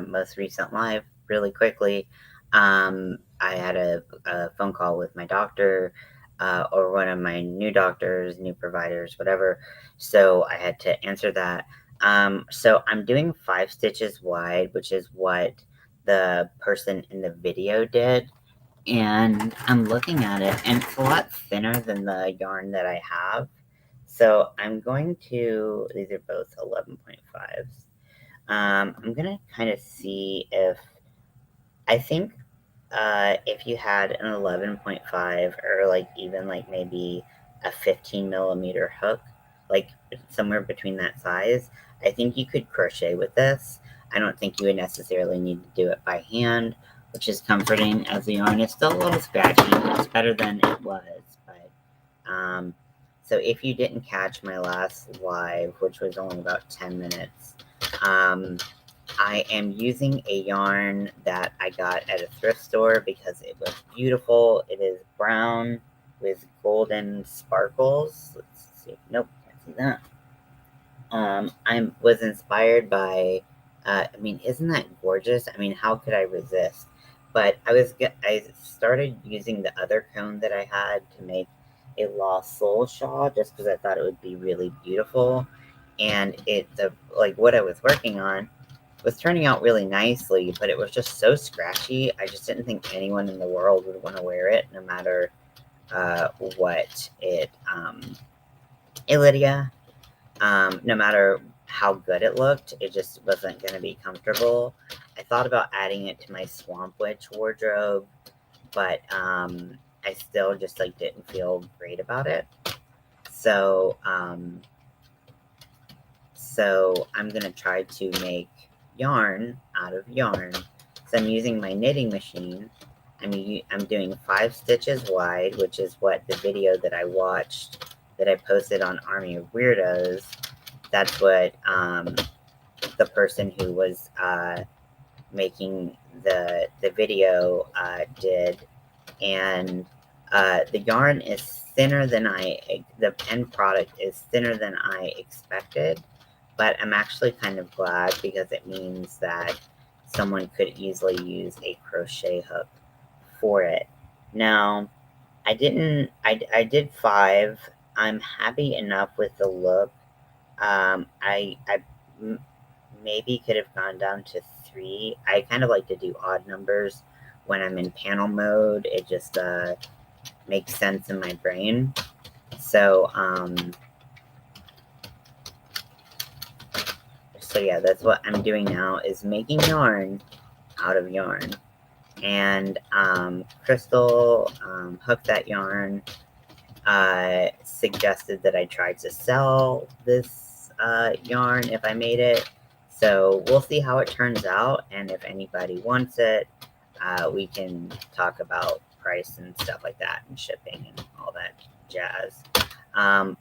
most recent live really quickly. I had a phone call with my doctor, or one of my new doctors, new providers, whatever. So I had to answer that. So I'm doing 5 stitches wide, which is what the person in the video did. And I'm looking at it, and it's a lot thinner than the yarn that I have. So I'm going to, these are both 11.5s. I'm gonna kind of see if, I think, if you had an 11.5 or like even like maybe a 15 millimeter hook, like somewhere between that size, I think you could crochet with this. I don't think you would necessarily need to do it by hand, which is comforting as the yarn is still a little scratchy. It's better than it was, but so if you didn't catch my last live, which was only about 10 minutes, um, I am using a yarn that I got at a thrift store because it was beautiful. It is brown with golden sparkles. Let's see. Nope, can't see that. I was inspired by. I mean, isn't that gorgeous? I mean, how could I resist? But I started using the other cone that I had to make a lost soul shawl just because I thought it would be really beautiful, and like what I was working on was turning out really nicely, but it was just so scratchy. I just didn't think anyone in the world would want to wear it, no matter what it. Hey, Lydia. No matter how good it looked, it just wasn't going to be comfortable. I thought about adding it to my Swamp Witch wardrobe, but I still just like didn't feel great about it. So so I'm gonna try to make yarn out of yarn. So I'm using my knitting machine. I'm doing 5 stitches wide, which is what the video that I watched that I posted on Army of Weirdos. That's what the person who was making the video did, and the yarn is thinner than the end product is thinner than I expected, but I'm actually kind of glad because it means that someone could easily use a crochet hook for it. Now, I did 5. I'm happy enough with the look. I maybe could have gone down to 3. I kind of like to do odd numbers when I'm in panel mode. It just makes sense in my brain. So so yeah, that's what I'm doing now, is making yarn out of yarn. And Crystal, Hook That Yarn, suggested that I try to sell this yarn if I made it. So we'll see how it turns out, and if anybody wants it, we can talk about price and stuff like that, and shipping and all that jazz.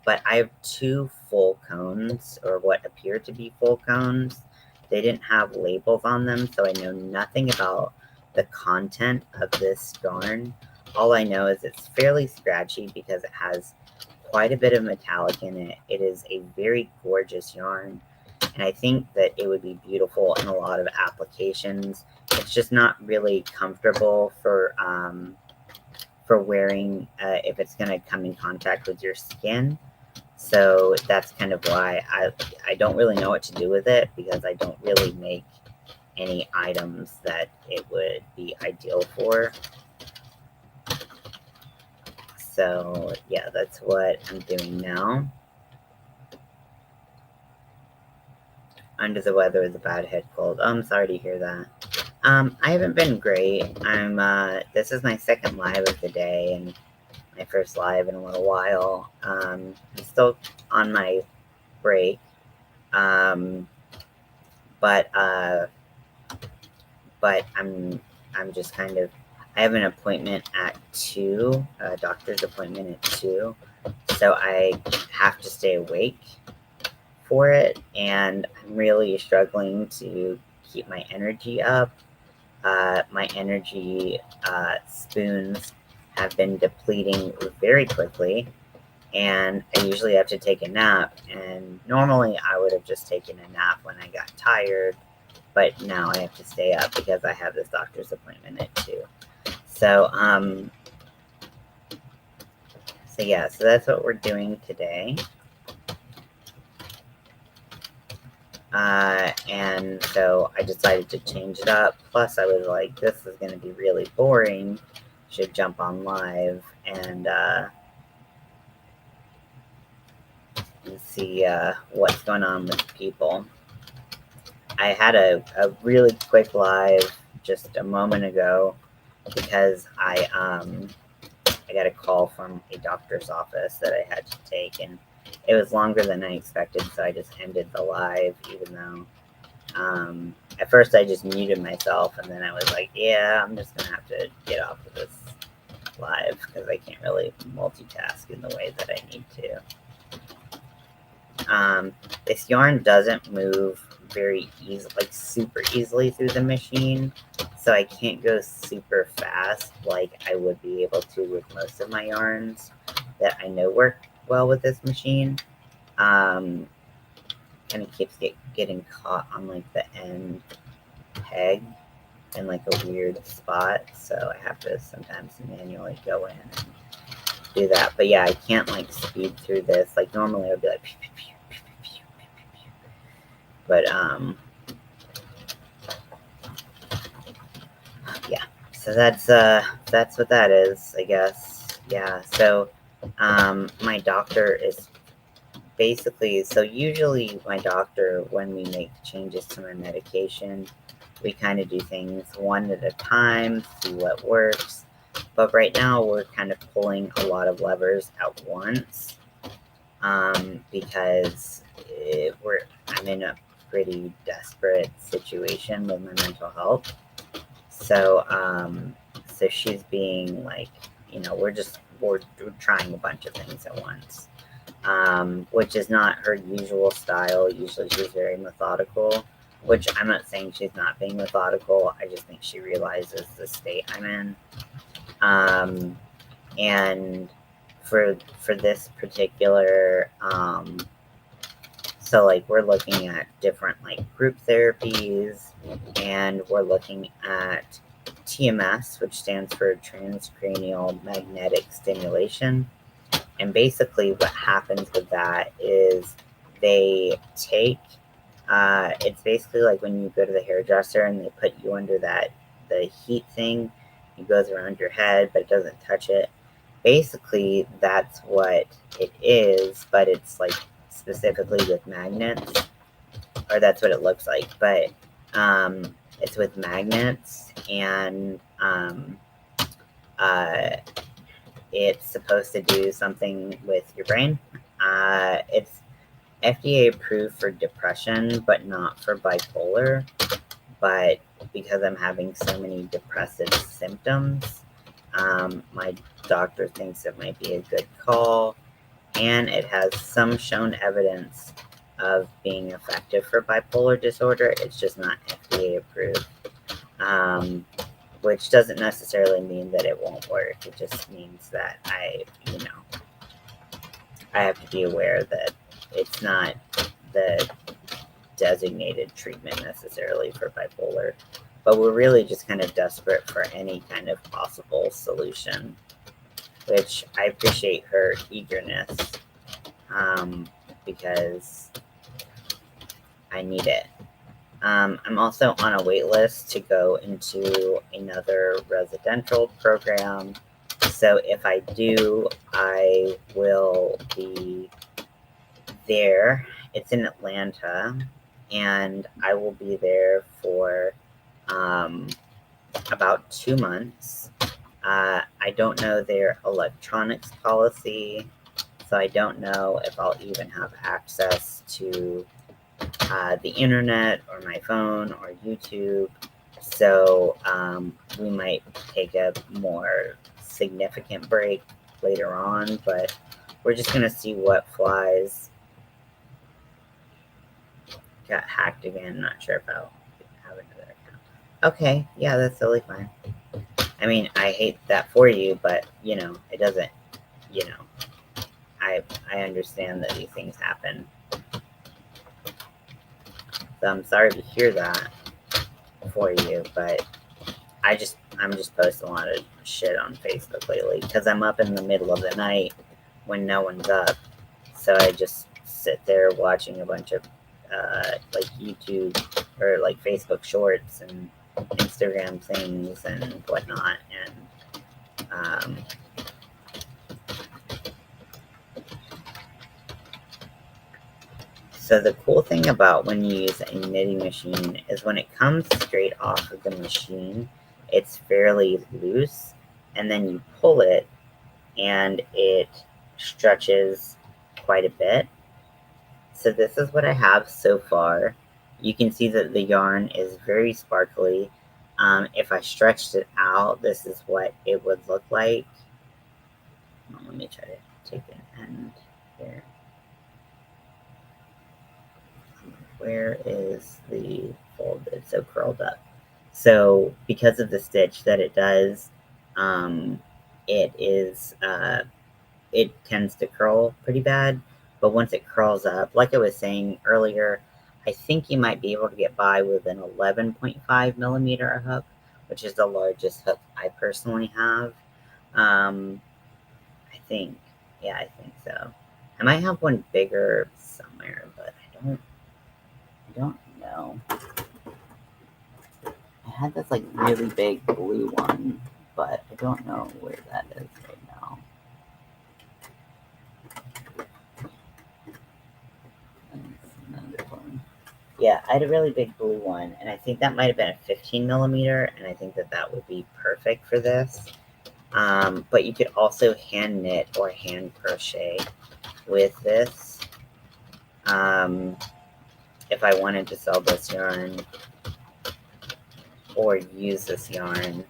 But I have 2 full cones, or what appear to be full cones. They didn't have labels on them, so I know nothing about the content of this yarn. All I know is it's fairly scratchy because it has quite a bit of metallic in it. It is a very gorgeous yarn, and I think that it would be beautiful in a lot of applications. It's just not really comfortable for wearing if it's going to come in contact with your skin. So that's kind of why I don't really know what to do with it, because I don't really make any items that it would be ideal for. So yeah, that's what I'm doing now. Under the weather with a bad head cold. Oh, I'm sorry to hear that. I haven't been great. This is my second live of the day, and my first live in a little while. I'm still on my break. But I'm just kind of, I have an appointment at 2, a doctor's appointment at 2, so I have to stay awake for it, and I'm really struggling to keep my energy up. My energy spoons have been depleting very quickly, and I usually have to take a nap, and normally I would have just taken a nap when I got tired, but now I have to stay up because I have this doctor's appointment at 2. So, yeah, so that's what we're doing today. And so I decided to change it up. Plus, I was like, this is going to be really boring. Should jump on live and see what's going on with people. I had a really quick live just a moment ago because I got a call from a doctor's office that I had to take, and it was longer than I expected, so I just ended the live, even though at first I just muted myself, and then I was like, yeah, I'm just gonna have to get off of this live because I can't really multitask in the way that I need to. This yarn doesn't move very easily, like super easily through the machine, so I can't go super fast like I would be able to with most of my yarns that I know work well with this machine. Kind of keeps getting caught on like the end peg in like a weird spot, so I have to sometimes manually go in and do that. But yeah, I can't like speed through this. Like normally I'd be like pew, pew, pew, pew, pew, pew, pew, pew. But yeah, so that's what that is, I guess. Yeah, so my doctor is basically, so usually my doctor, when we make changes to my medication, we kind of do things one at a time, see what works. But right now we're kind of pulling a lot of levers at once because I'm in a pretty desperate situation with my mental health. So so she's being like, we're trying a bunch of things at once, which is not her usual style. Usually she's very methodical, which I'm not saying she's not being methodical. I just think she realizes the state I'm in. And for this particular, so like we're looking at different like group therapies, and we're looking at TMS, which stands for transcranial magnetic stimulation. And basically what happens with that is they take, it's basically like when you go to the hairdresser and they put you under the heat thing. It goes around your head, but it doesn't touch it. Basically, that's what it is, but it's like specifically with magnets, or that's what it looks like. But it's with magnets, and it's supposed to do something with your brain. It's FDA approved for depression, but not for bipolar. But because I'm having so many depressive symptoms, my doctor thinks it might be a good call. And it has some shown evidence of being effective for bipolar disorder. It's just not FDA approved, which doesn't necessarily mean that it won't work. It just means that I have to be aware that it's not the designated treatment necessarily for bipolar. But we're really just kind of desperate for any kind of possible solution, which I appreciate her eagerness, because I need it. I'm also on a wait list to go into another residential program. So if I do, I will be there. It's in Atlanta, and I will be there for about 2 months. I don't know their electronics policy, so I don't know if I'll even have access to the internet or my phone or YouTube. So we might take a more significant break later on, but we're just going to see what flies. Got hacked again. Not sure if I'll have another account. Okay, yeah, that's totally fine. I mean, I hate that for you, but it doesn't. I understand that these things happen. So I'm sorry to hear that. for you, but I'm just posting a lot of shit on Facebook lately because I'm up in the middle of the night when no one's up. So I just sit there watching a bunch of like YouTube or like Facebook shorts and Instagram things and whatnot. And so the cool thing about when you use a knitting machine is when it comes straight off of the machine, it's fairly loose, and then you pull it and it stretches quite a bit. So this is what I have so far. You can see that the yarn is very sparkly. If I stretched it out, this is what it would look like. Let me try to take an end here. Where is the fold? It's so curled up. So because of the stitch that it does, it is it tends to curl pretty bad. But once it curls up, like I was saying earlier, I think you might be able to get by with an 11.5 millimeter hook, which is the largest hook I personally have. I think, yeah, I think so. I might have one bigger somewhere, but I don't know. I had this like really big blue one, but I don't know where that is right now. Another one. Yeah, I had a really big blue one, and I think that might have been a 15 millimeter, and I think that that would be perfect for this. But you could also hand knit or hand crochet with this. If I wanted to sell this yarn or use this yarn,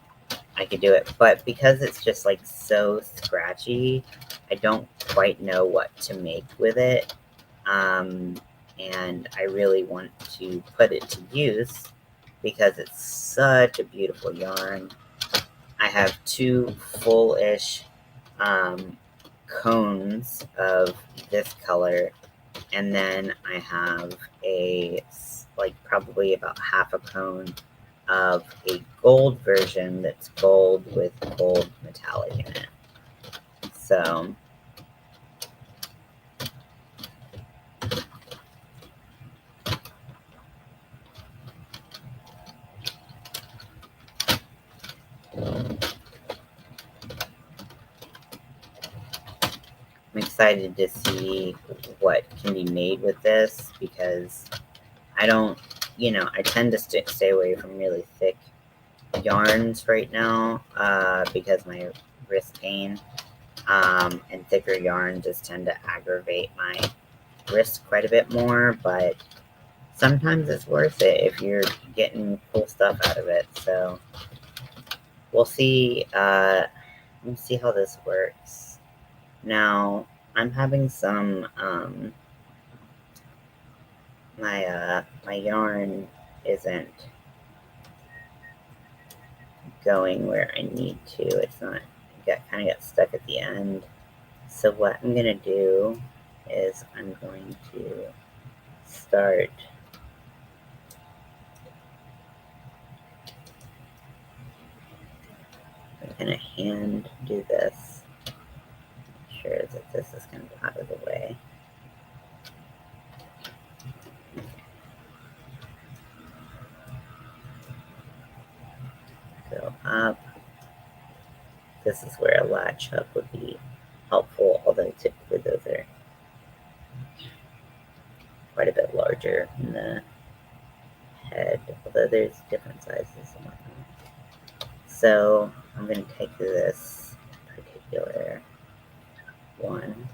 I could do it. But because it's just like so scratchy, I don't quite know what to make with it. And I really want to put it to use because it's such a beautiful yarn. I have two full-ish cones of this color, and then I have a like probably about half a cone of a gold version that's gold with gold metallic in it. So I'm excited to see what can be made with this because I don't, I tend to stay away from really thick yarns right now because my wrist pain, and thicker yarns just tend to aggravate my wrist quite a bit more, but sometimes it's worth it if you're getting cool stuff out of it. So we'll see. Let me see how this works. Now I'm having some my yarn isn't going where I need to. It's not. Kind of got stuck at the end. So what I'm gonna do is I'm going to start I'm gonna hand do this. Make sure that this is gonna go out of the way. Go up. This is where a latch hook would be helpful, although typically those are quite a bit larger in the head, although there's different sizes and whatnot. So I'm going to take this particular one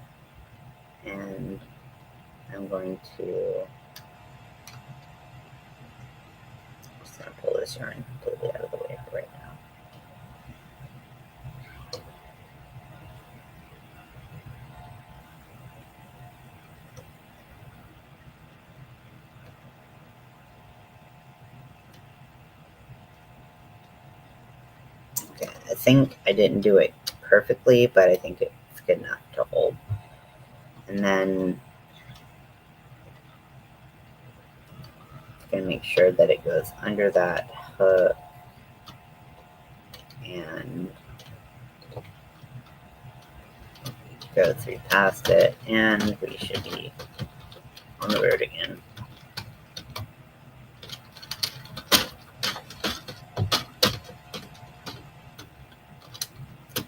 and I'm going to just going to pull this yarn completely out of the way for right now. Okay, I think I didn't do it perfectly, but I think it's good enough to hold. And then I'm going to make sure that it goes under that hook and go through past it, and we should be on the road again.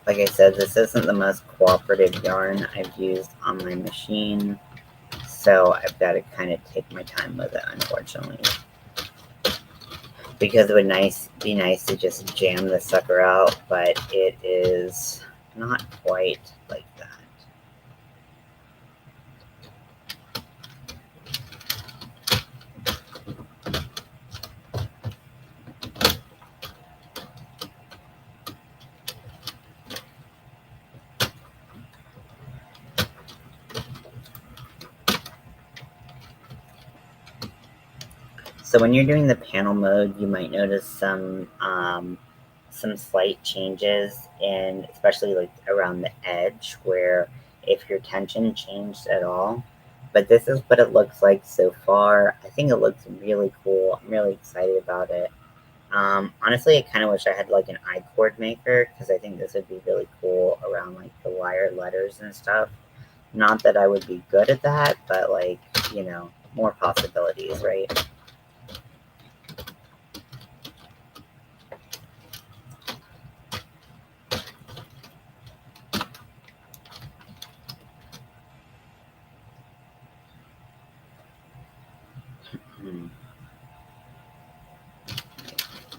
Like I said, this isn't the most cooperative yarn I've used on my machine, so I've got to kind of take my time with it, unfortunately. Because it would be nice to just jam the sucker out, but it is not quite like that. So when you're doing the panel mode, you might notice some slight changes, in especially like around the edge, where if your tension changed at all. But this is what it looks like so far. I think it looks really cool. I'm really excited about it. Honestly, I kind of wish I had like an I-cord maker, because I think this would be really cool around like the wire letters and stuff. Not that I would be good at that, but like, more possibilities, right?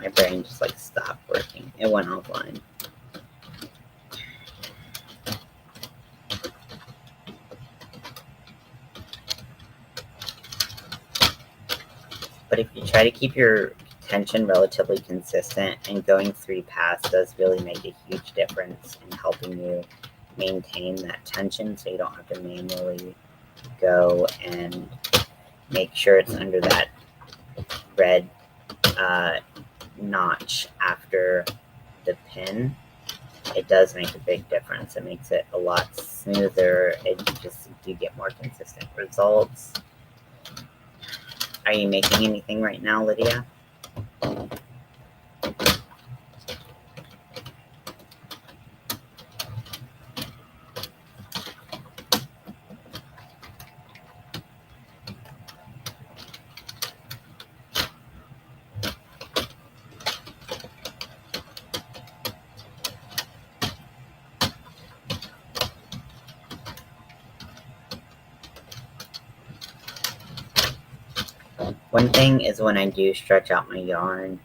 My brain just like stopped working. It went offline. But if you try to keep your tension relatively consistent, and going 3 pass does really make a huge difference in helping you maintain that tension, so you don't have to manually go and make sure it's under that red notch after the pin. It does make a big difference. It makes it a lot smoother, and you get more consistent results. Are you making anything right now, Lydia? One thing is, when I do stretch out my yarn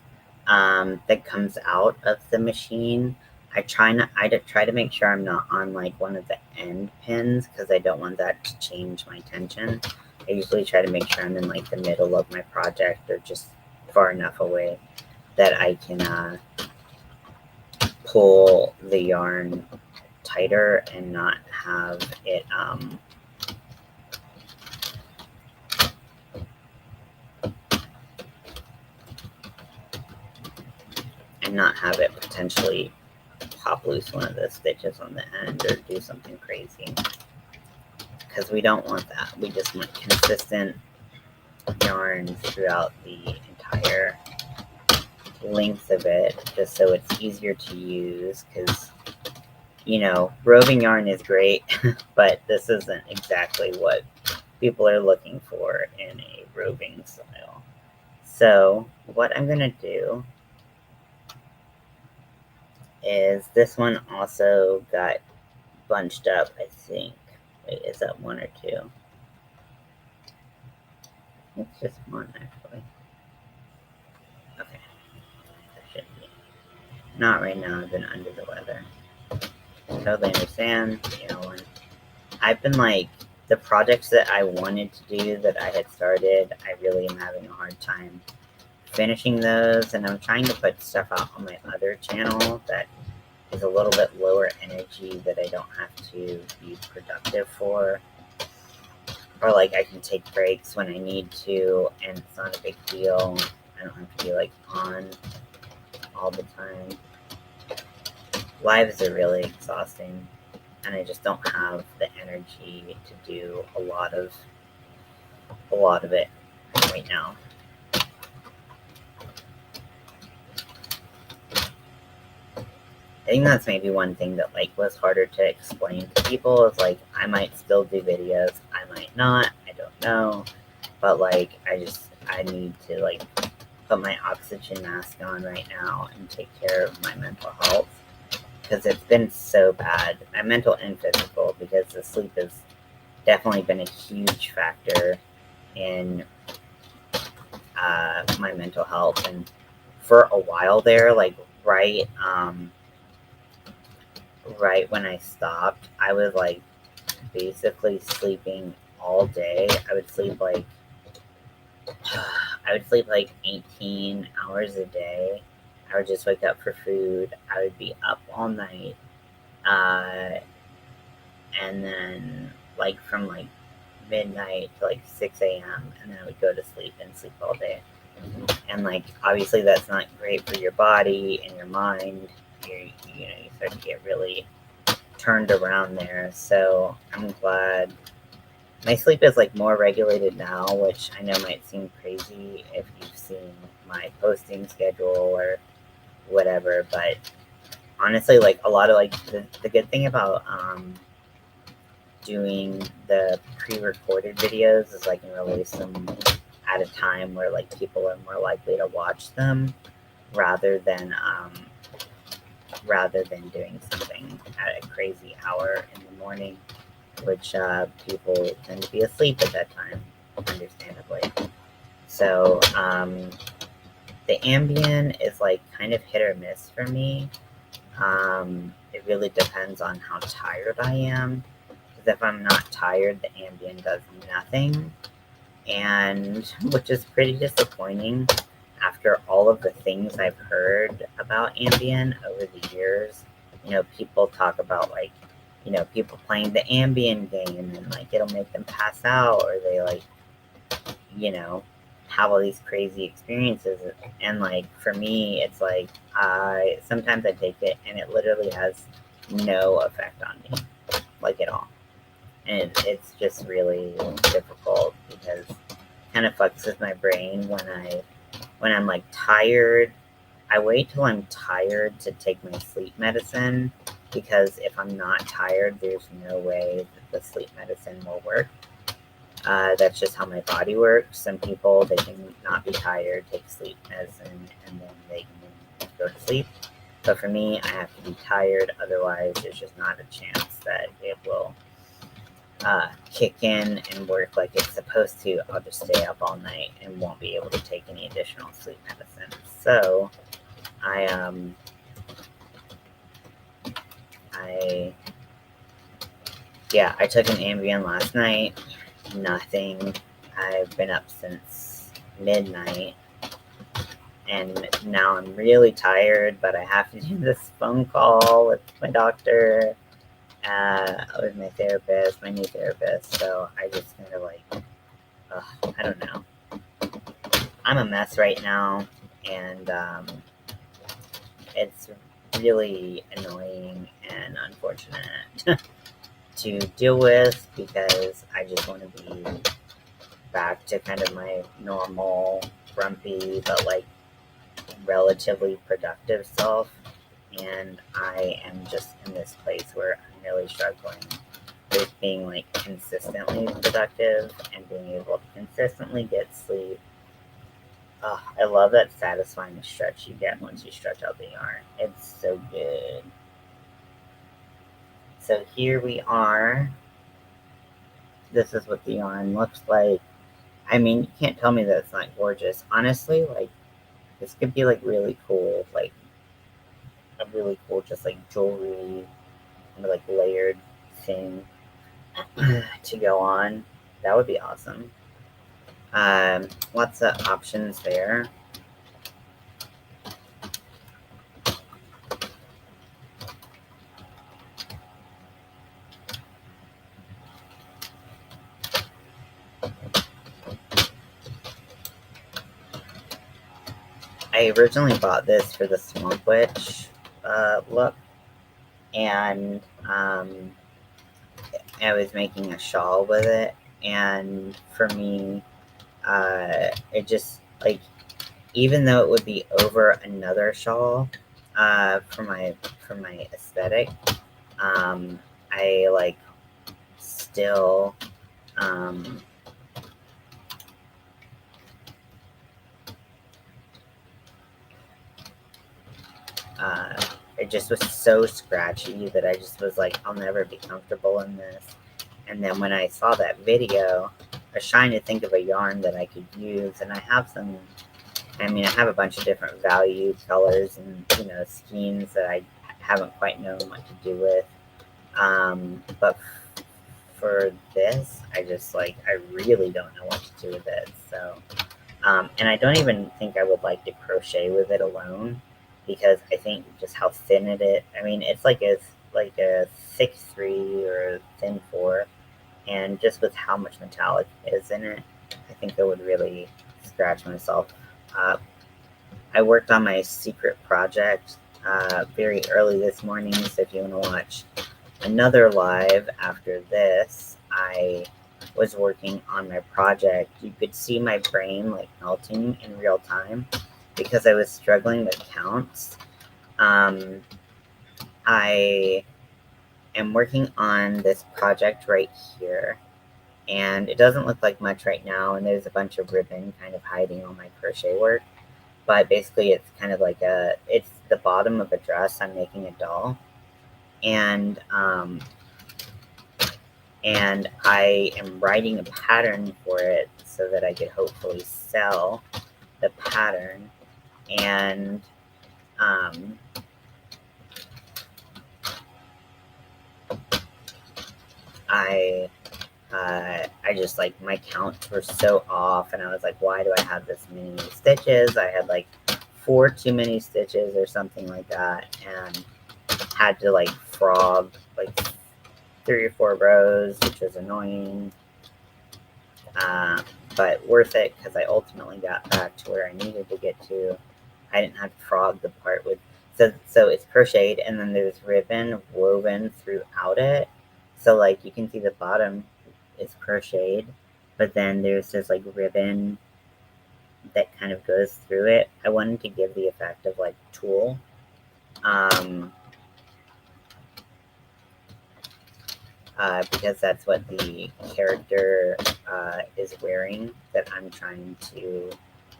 that comes out of the machine, I try to make sure I'm not on like one of the end pins, because I don't want that to change my tension. I usually try to make sure I'm in like the middle of my project, or just far enough away that I can pull the yarn tighter and not have it potentially pop loose one of the stitches on the end, or do something crazy, because we don't want that. We just want consistent yarn throughout the entire length of it, just so it's easier to use, because roving yarn is great, but this isn't exactly what people are looking for in a roving style. So what I'm gonna do is, this one also got bunched up, I think. Wait, is that 1 or 2? It's just 1, actually. Okay, that should be. Not right now, I've been under the weather. Totally understand. When I've been like, the projects that I wanted to do, that I had started, I really am having a hard time finishing those, and I'm trying to put stuff out on my other channel that is a little bit lower energy, that I don't have to be productive for, or like I can take breaks when I need to, and it's not a big deal. I don't have to be like on all the time. Lives are really exhausting, and I just don't have the energy to do a lot of it right now. think that's maybe one thing that like was harder to explain to people is like I might still do videos, I might not, I don't know, but like I need to like put my oxygen mask on right now and take care of my mental health because it's been so bad, my mental and physical, because the sleep has definitely been a huge factor in my mental health. And for a while there, like right when I stopped, I was like basically sleeping all day. I would sleep like 18 hours a day. I would just wake up for food. I would be up all night. Uh, and then like from like midnight to like 6 a.m. and then I would go to sleep and sleep all day. And like obviously that's not great for your body and your mind. You start to get really turned around there. So I'm glad my sleep is like more regulated now, which I know might seem crazy if you've seen my posting schedule or whatever. But honestly, like a lot of like the good thing about doing the pre-recorded videos is I can release them at a time where like people are more likely to watch them rather than um, rather than doing something at a crazy hour in the morning, which people tend to be asleep at that time, understandably. So the Ambien is like kind of hit or miss for me. It really depends on how tired I am. Because if I'm not tired, the Ambien does nothing, and which is pretty disappointing after all of the things I've heard about Ambien over the years. People talk about like, people playing the Ambien game and like it'll make them pass out, or they like, you know, have all these crazy experiences. And like for me, it's like I sometimes I take it and it literally has no effect on me, like at all. And it's just really difficult because it kind of fucks with my brain when I'm like tired. I wait till I'm tired to take my sleep medicine because if I'm not tired, there's no way that the sleep medicine will work. That's just how my body works. Some people, they can not be tired, take sleep medicine, and then they can go to sleep. But for me, I have to be tired. Otherwise, there's just not a chance that it will kick in and work like it's supposed to. I'll just stay up all night and won't be able to take any additional sleep medicine. So I I took an Ambien last night. Nothing. I've been up since midnight, and now I'm really tired. But I have to do this phone call with my doctor, with my therapist, my new therapist. So I just kind of like, I don't know. I'm a mess right now, and it's really annoying and unfortunate to deal with because I just want to be back to kind of my normal, grumpy, but like relatively productive self. And I am just in this place where I'm really struggling with being like consistently productive and being able to consistently get sleep. Oh, I love that satisfying stretch you get once you stretch out the yarn. It's so good. So here we are. This is what the yarn looks like. I mean, you can't tell me that it's not gorgeous. Honestly, like, this could be, like, really cool. Like, a really cool, just, like, jewelry, kind of, like, layered thing to go on. That would be awesome. Lots of options there. I originally bought this for the Swamp Witch look, and I was making a shawl with it, and for me, it just like even though it would be over another shawl, for my aesthetic. I like still um, uh, it just was so scratchy that I just was like, I'll never be comfortable in this. And then when I saw that video, I was trying to think of a yarn that I could use, and I have some. I mean, I have a bunch of different value colors and skeins that I haven't quite known what to do with. But for this, I really don't know what to do with it. So, and I don't even think I would like to crochet with it alone because I think just how thin it is. I mean, it's like a thick 3 or a thin 4, and just with how much metallic is in it, I think I would really scratch myself up. I worked on my secret project very early this morning, so if you want to watch another live after this, I was working on my project. You could see my brain like melting in real time because I was struggling with counts. Um, I am working on this project right here, and it doesn't look like much right now, and there's a bunch of ribbon kind of hiding all my crochet work. But basically, it's kind of like it's the bottom of a dress. I'm making a doll, and I am writing a pattern for it so that I could hopefully sell the pattern. And um, I just like my counts were so off, and I was like, why do I have this many stitches? I had like 4 too many stitches or something like that, and had to like frog like 3 or 4 rows, which was annoying. But worth it because I ultimately got back to where I needed to get to. I didn't have to frog the part with so it's crocheted, and then there's ribbon woven throughout it. So like you can see the bottom is crocheted, but then there's this like ribbon that kind of goes through it. I wanted to give the effect of like tulle. Um, because that's what the character is wearing that I'm trying to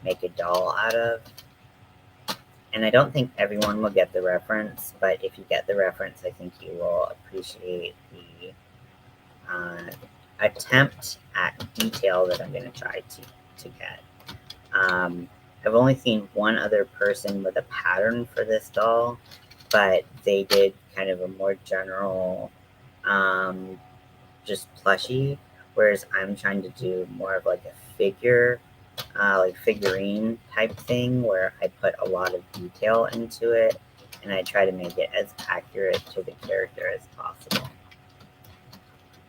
make a doll out of. And I don't think everyone will get the reference, but if you get the reference, I think you will appreciate the attempt at detail that I'm going to try to get. I've only seen one other person with a pattern for this doll, but they did kind of a more general just plushy, whereas I'm trying to do more of like a figure, like figurine type thing where I put a lot of detail into it and I try to make it as accurate to the character as possible.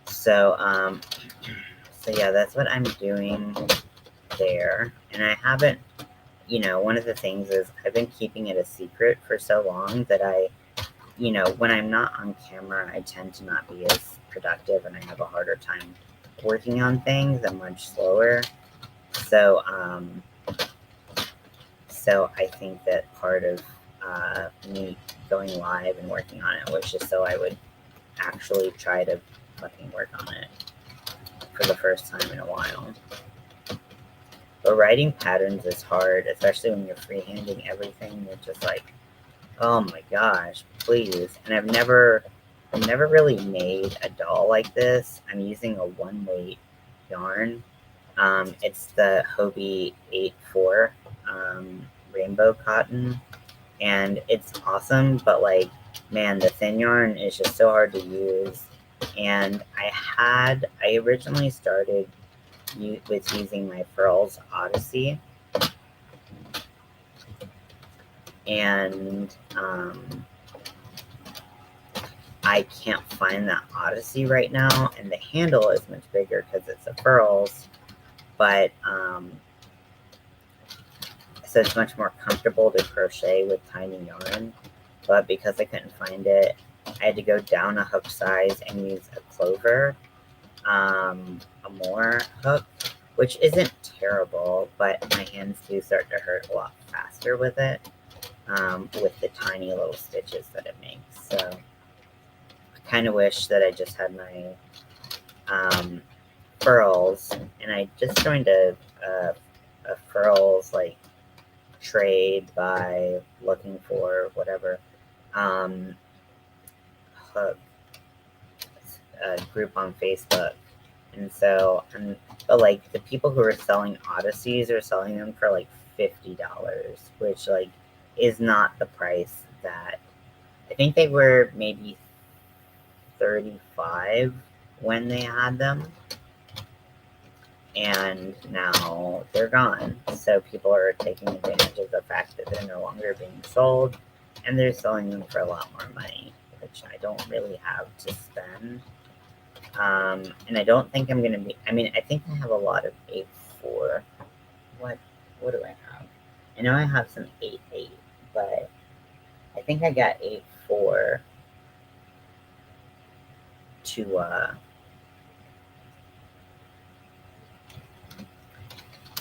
So, so yeah, that's what I'm doing there. And I haven't, one of the things is I've been keeping it a secret for so long that when I'm not on camera, I tend to not be as productive and I have a harder time working on things. I'm much slower. So, so I think that part of me going live and working on it was just so I would actually try to fucking work on it for the first time in a while. But writing patterns is hard, especially when you're freehanding everything. You're just like, oh my gosh, please. And I've never really made a doll like this. I'm using a 1-weight yarn. It's the Hobie 8-4 rainbow cotton, and it's awesome, but like, man, the thin yarn is just so hard to use. And I originally started with using my Furls Odyssey, and I can't find that Odyssey right now, and the handle is much bigger because it's a Furls, but so it's much more comfortable to crochet with tiny yarn. But because I couldn't find it, I had to go down a hook size and use a clover, a more hook, which isn't terrible, but my hands do start to hurt a lot faster with it. with the tiny little stitches that it makes. So I kind of wish that I just had my furls, and I just joined a furls like trade by looking for whatever hook group on Facebook. And so, but like the people who are selling Odysseys are selling them for like $50, which like is not the price that I think they were maybe 35 when they had them, and now they're gone. So people are taking advantage of the fact that they're no longer being sold, and they're selling them for a lot more money, which I don't really have to spend. And I don't think I'm gonna be. I mean, I think I have a lot of 8.4. What do I have? I know I have some 8.8, but I think I got 8.4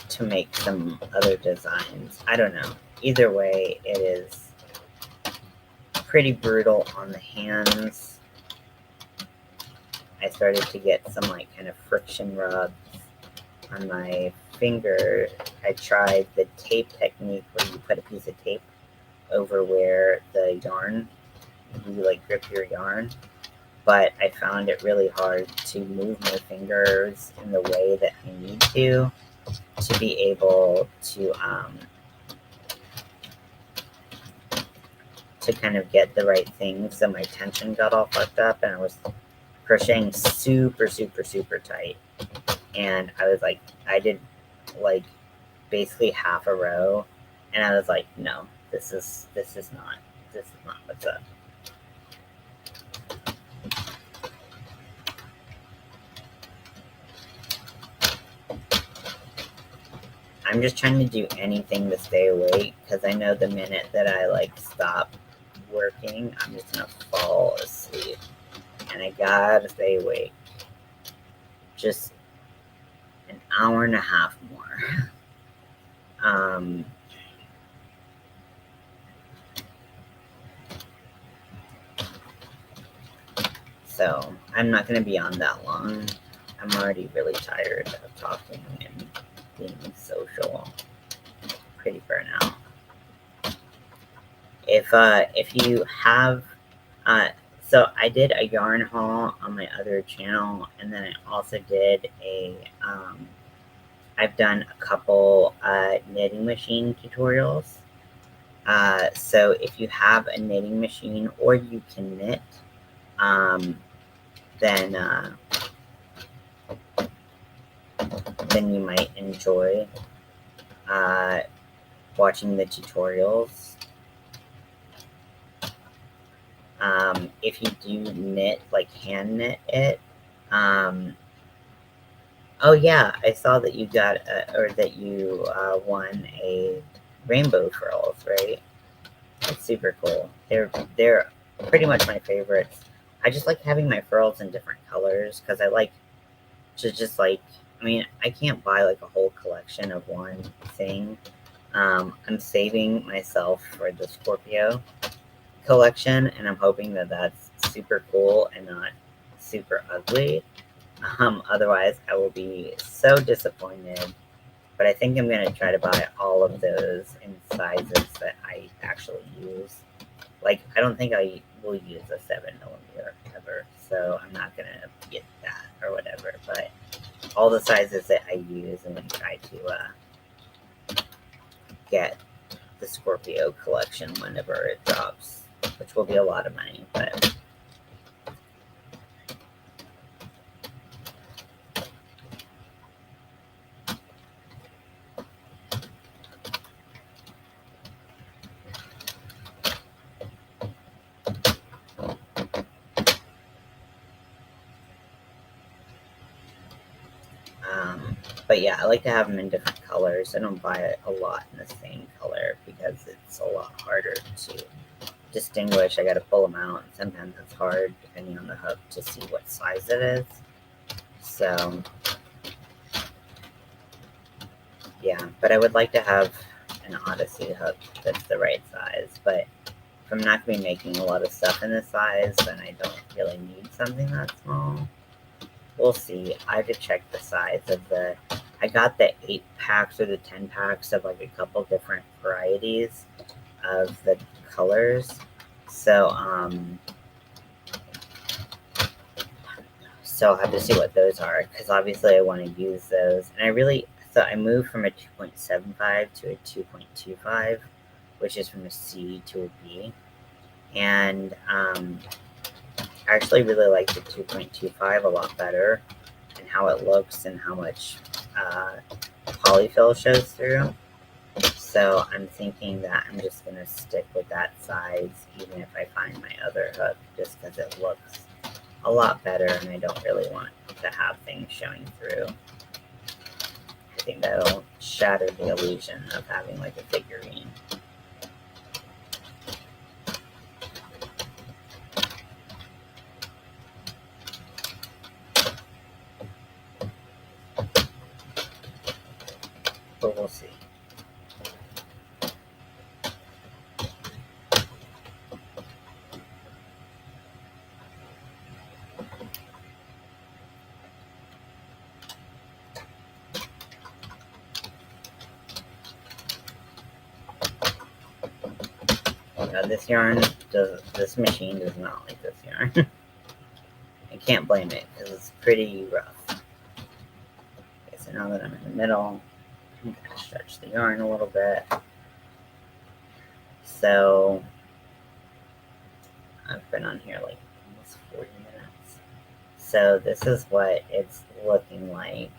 to make some other designs. I don't know. Either way, it is pretty brutal on the hands. I started to get some like kind of friction rubs on my finger. I tried the tape technique where you put a piece of tape over where the yarn, you like grip your yarn, but I found it really hard to move my fingers in the way that I need to be able to kind of get the right thing. So my tension got all fucked up, and I was crocheting super, super, super tight. And I was like, I did like basically half a row, and I was like, no, this is not what's up. I'm just trying to do anything to stay awake, because I know the minute that I like stop working, I'm just gonna fall asleep, and I gotta stay awake just an hour and a half more. So I'm not gonna be on that long. I'm already really tired of talking and being social. Pretty burnout. If you have, so I did a yarn haul on my other channel, and then I also did I've done a couple knitting machine tutorials. So if you have a knitting machine or you can knit, then you might enjoy watching the tutorials. If you do knit, like hand knit it, oh yeah, I saw that you got or that you won a rainbow furls, right? That's super cool. They're pretty much my favorites. I just like having my furls in different colors, because I like to just like, I mean, I can't buy like a whole collection of one thing. I'm saving myself for the Scorpio collection, and I'm hoping that that's super cool and not super ugly. Otherwise, I will be so disappointed. But I think I'm going to try to buy all of those in sizes that I actually use. Like, I don't think I will use a 7mm ever, so I'm not going to get that or whatever. But all the sizes that I use, I'm going to try to get the Scorpio collection whenever it drops, which will be a lot of money, but but yeah, I like to have them in different colors. I don't buy a lot in the same color because it's a lot harder to distinguish. I got to pull them out, and sometimes it's hard depending on the hook to see what size it is. So yeah, but I would like to have an Odyssey hook that's the right size. But if I'm not going to be making a lot of stuff in this size, then I don't really need something that small. We'll see. I have to check the size of the... I got the 8 packs or the 10 packs of like a couple different varieties of the colors. So I'll have to see what those are, because obviously I want to use those. And I moved from a 2.75 to a 2.25, which is from a C to a B. And I actually really like the 2.25 a lot better, and how it looks and how much polyfill shows through. So I'm thinking that I'm just going to stick with that size, even if I find my other hook, just because it looks a lot better and I don't really want to have things showing through. I think that'll shatter the illusion of having like a figurine. But we'll see. This machine does not like this yarn. I can't blame it, because it's pretty rough. Okay, so now that I'm in the middle, I'm going to stretch the yarn a little bit. So I've been on here like almost 40 minutes. So this is what it's looking like.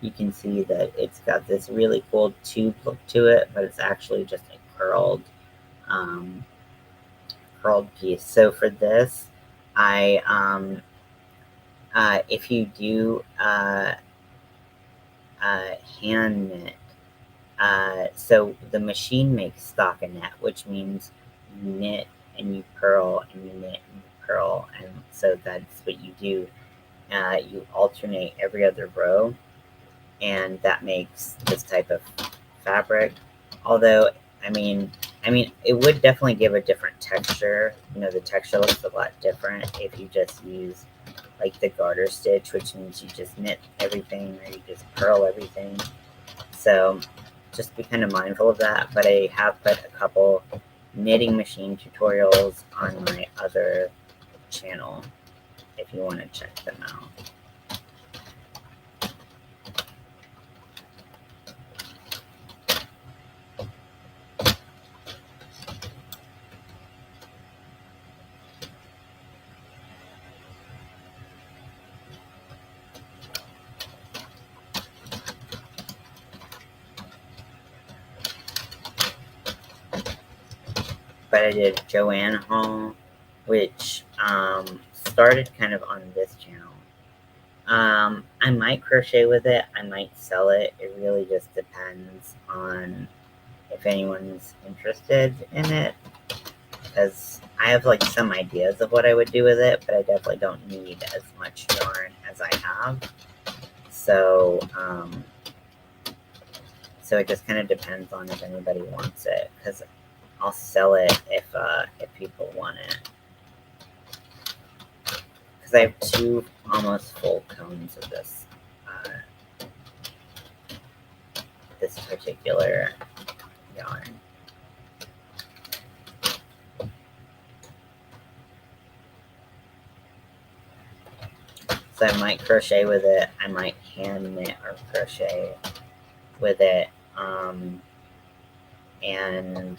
You can see that it's got this really cool tube look to it, but it's actually just a curled piece. So for this, if you do hand knit, so the machine makes stockinette, which means you knit and you purl and you knit and you purl, and so that's what you do. You alternate every other row, and that makes this type of fabric. Although, I mean, it would definitely give a different texture. The texture looks a lot different if you just use like the garter stitch, which means you just knit everything or you just purl everything. So just be kind of mindful of that. But I have put a couple knitting machine tutorials on my other channel if you want to check them out. But I did a Joanne haul, which started kind of on this channel. I might crochet with it, I might sell it. It really just depends on if anyone's interested in it, because I have like some ideas of what I would do with it, but I definitely don't need as much yarn as I have. So it just kind of depends on if anybody wants it, because I'll sell it if people want it. Because I have 2 almost full cones of this this particular yarn. So I might crochet with it. I might hand knit or crochet with it, and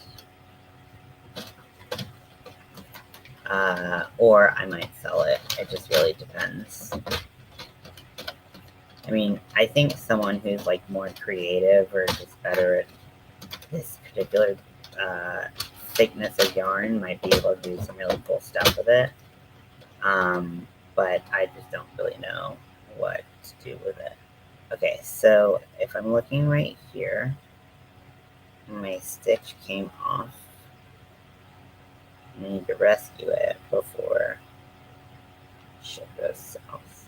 or I might sell it. It just really depends. I mean, I think someone who's like more creative or just better at this particular thickness of yarn might be able to do some really cool stuff with it. But I just don't really know what to do with it. Okay, so if I'm looking right here, my stitch came off. I need to rescue it before shit goes south.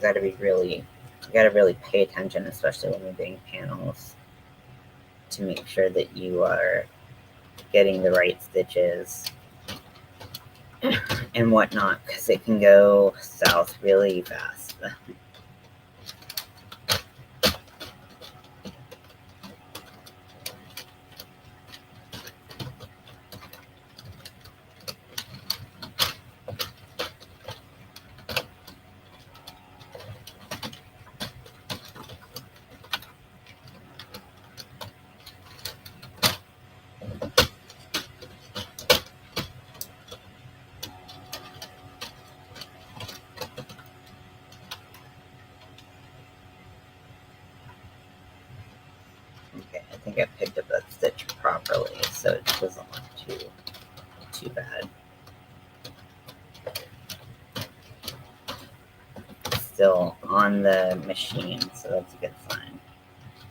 gotta be really, you gotta really pay attention, especially when you're doing panels, to make sure that you are getting the right stitches and whatnot, because it can go south really fast. Okay, I think I picked up that stitch properly, so it doesn't look too bad. Still on the machine, so that's a good sign.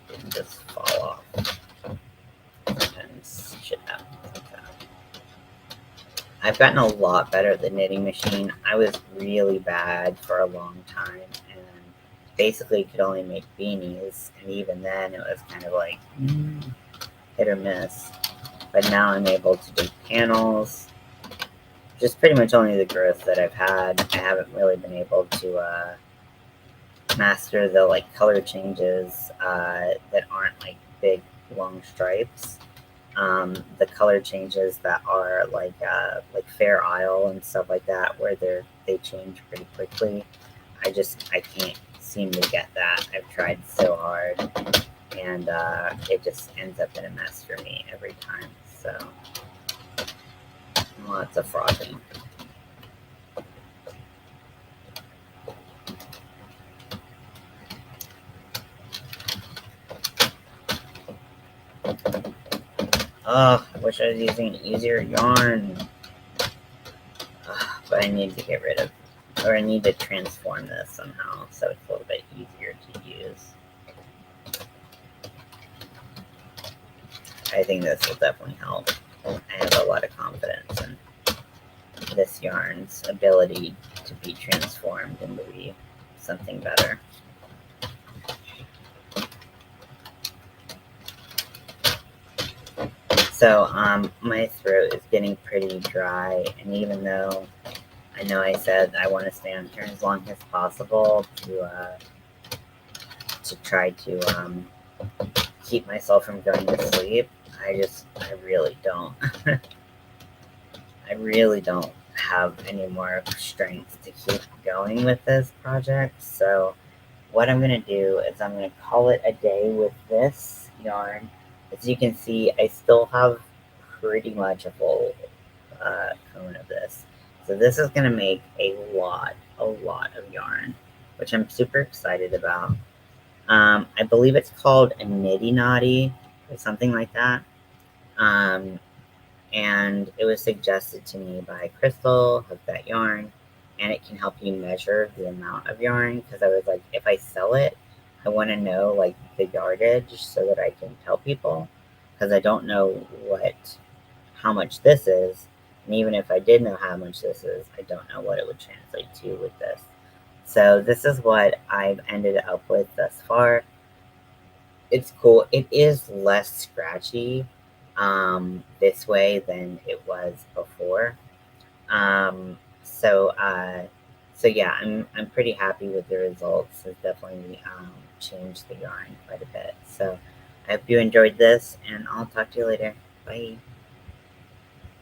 Didn't just fall off. Sometimes shit happens like that. I've gotten a lot better at the knitting machine. I was really bad for a long time and basically could only make beanies, and even then it was kind of like hit or miss. But now I'm able to do panels. Just pretty much only the growth that I've had. I haven't really been able to master the like color changes that aren't like big long stripes. The color changes that are like Fair Isle and stuff like that, where they change pretty quickly. I can't seem to get that. I've tried so hard, and it just ends up in a mess for me every time. So lots of frothing. Oh, I wish I was using an easier yarn. But I need to get rid of, or I need to transform this somehow so it's a little bit easier to use. I think this will definitely help. I have a lot of confidence in this yarn's ability to be transformed into be something better. So my throat is getting pretty dry, and even though I know I said I want to stay on here as long as possible to try to keep myself from going to sleep, I really don't. I really don't have any more strength to keep going with this project. So what I'm going to do is I'm going to call it a day with this yarn. As you can see, I still have pretty much a full cone of this. So this is going to make a lot of yarn, which I'm super excited about. I believe it's called a nitty knotty or something like that. And it was suggested to me by Crystal of that yarn, and it can help you measure the amount of yarn, because I was like, if I sell it, I want to know like the yardage so that I can tell people, because I don't know how much this is, and even if I did know how much this is, I don't know what it would translate to with this. So this is what I've ended up with thus far. It's cool. It is less scratchy this way than it was before. Um, so so yeah, I'm pretty happy with the results. It's definitely changed the yarn quite a bit. So I hope you enjoyed this, and I'll talk to you later. Bye.